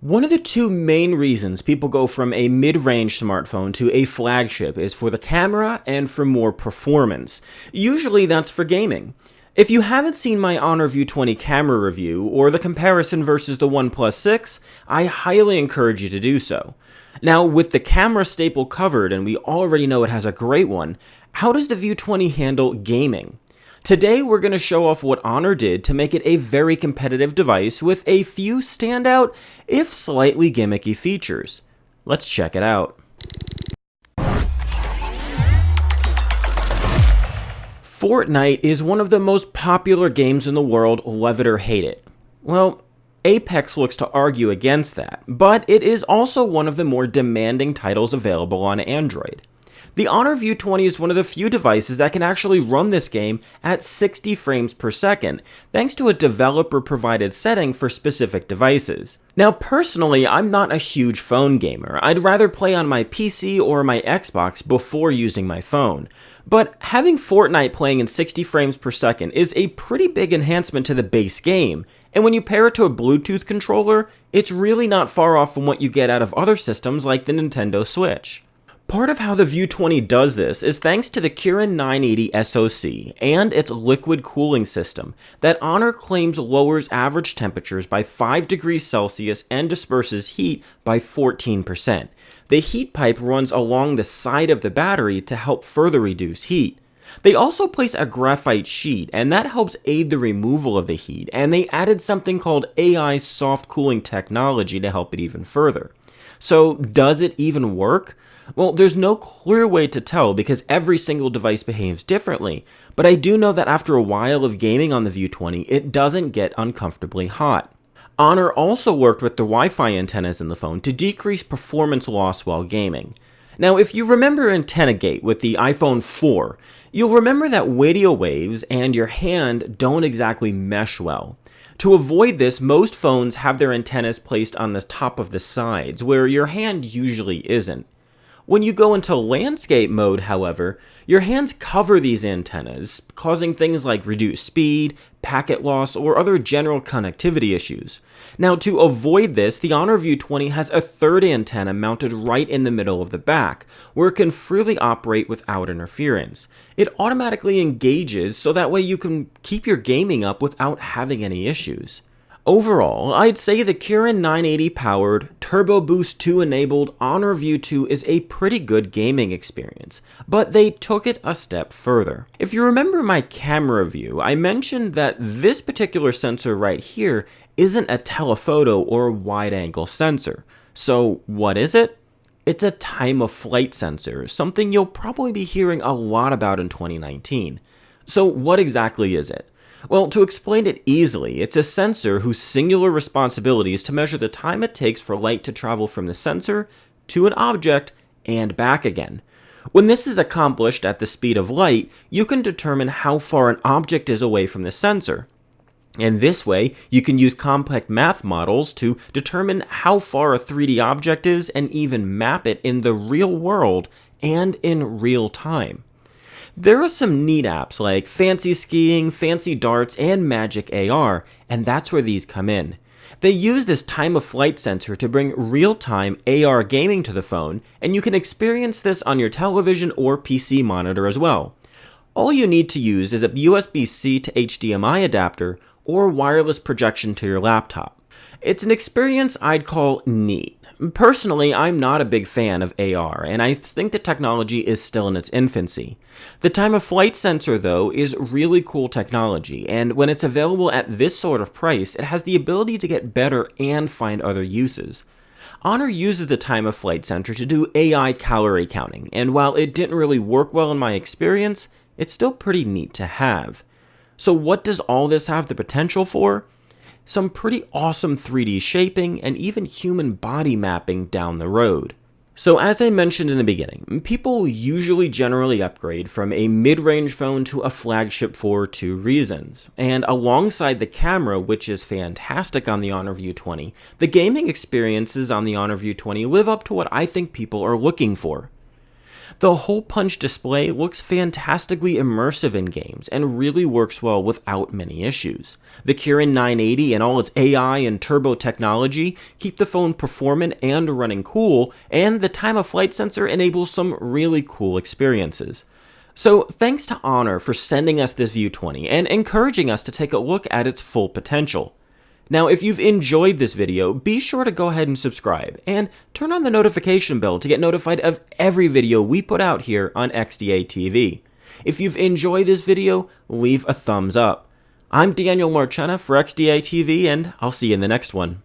One of the two main reasons people go from a mid-range smartphone to a flagship is for the camera and for more performance. Usually that's for gaming. If you haven't seen my Honor View 20 camera review or the comparison versus the OnePlus 6, I highly encourage you to do so. Now, with the camera staple covered and we already know it has a great one, how does the View 20 handle gaming? Today we're going to show off what Honor did to make it a very competitive device with a few standout, if slightly gimmicky features. Let's check it out. Fortnite is one of the most popular games in the world, love it or hate it. Well, Apex looks to argue against that, but it is also one of the more demanding titles available on Android. The Honor View 20 is one of the few devices that can actually run this game at 60 frames per second, thanks to a developer-provided setting for specific devices. Now personally, I'm not a huge phone gamer. I'd rather play on my PC or my Xbox before using my phone. But having Fortnite playing in 60 frames per second is a pretty big enhancement to the base game, and when you pair it to a Bluetooth controller, it's really not far off from what you get out of other systems like the Nintendo Switch. Part of how the View 20 does this is thanks to the Kirin 980 SoC and its liquid cooling system that Honor claims lowers average temperatures by 5 degrees Celsius and disperses heat by 14%. The heat pipe runs along the side of the battery to help further reduce heat. They also place a graphite sheet, and that helps aid the removal of the heat, and they added something called AI soft cooling technology to help it even further. So does it even work? Well, there's no clear way to tell because every single device behaves differently, but I do know that after a while of gaming on the View 20, it doesn't get uncomfortably hot. Honor also worked with the Wi-Fi antennas in the phone to decrease performance loss while gaming. Now, if you remember Antenna Gate with the iPhone 4, you'll remember that radio waves and your hand don't exactly mesh well. To avoid this, most phones have their antennas placed on the top of the sides, where your hand usually isn't. When you go into landscape mode, however, your hands cover these antennas, causing things like reduced speed, packet loss, or other general connectivity issues. Now, to avoid this, the Honor View 20 has a third antenna mounted right in the middle of the back, where it can freely operate without interference. It automatically engages so that way you can keep your gaming up without having any issues. Overall, I'd say the Kirin 980 powered, Turbo Boost 2 enabled Honor View 2 is a pretty good gaming experience, but they took it a step further. If you remember my camera review, I mentioned that this particular sensor right here isn't a telephoto or wide angle sensor. So what is it? It's a time of flight sensor, something you'll probably be hearing a lot about in 2019. So what exactly is it? Well, to explain it easily, it's a sensor whose singular responsibility is to measure the time it takes for light to travel from the sensor to an object and back again. When this is accomplished at the speed of light, you can determine how far an object is away from the sensor. And this way, you can use complex math models to determine how far a 3D object is and even map it in the real world and in real time. There are some neat apps like Fancy Skiing, Fancy Darts, and Magic AR, and that's where these come in. They use this time of flight sensor to bring real-time AR gaming to the phone, and you can experience this on your television or PC monitor as well. All you need to use is a USB-C to HDMI adapter or wireless projection to your laptop. It's an experience I'd call neat. Personally, I'm not a big fan of AR, and I think the technology is still in its infancy. The time of flight sensor, though, is really cool technology, and when it's available at this sort of price, it has the ability to get better and find other uses. Honor uses the time of flight sensor to do AI calorie counting, and while it didn't really work well in my experience, it's still pretty neat to have. So what does all this have the potential for? Some pretty awesome 3D shaping, and even human body mapping down the road. So as I mentioned in the beginning, people usually generally upgrade from a mid-range phone to a flagship for two reasons. And alongside the camera, which is fantastic on the Honor View 20, the gaming experiences on the Honor View 20 live up to what I think people are looking for. The hole punch display looks fantastically immersive in games and really works well without many issues. The Kirin 980 and all its AI and turbo technology keep the phone performant and running cool, and the time of flight sensor enables some really cool experiences. So thanks to Honor for sending us this View 20 and encouraging us to take a look at its full potential. Now, if you've enjoyed this video, be sure to go ahead and subscribe, and turn on the notification bell to get notified of every video we put out here on XDA TV. If you've enjoyed this video, leave a thumbs up. I'm Daniel Marchena for XDA TV, and I'll see you in the next one.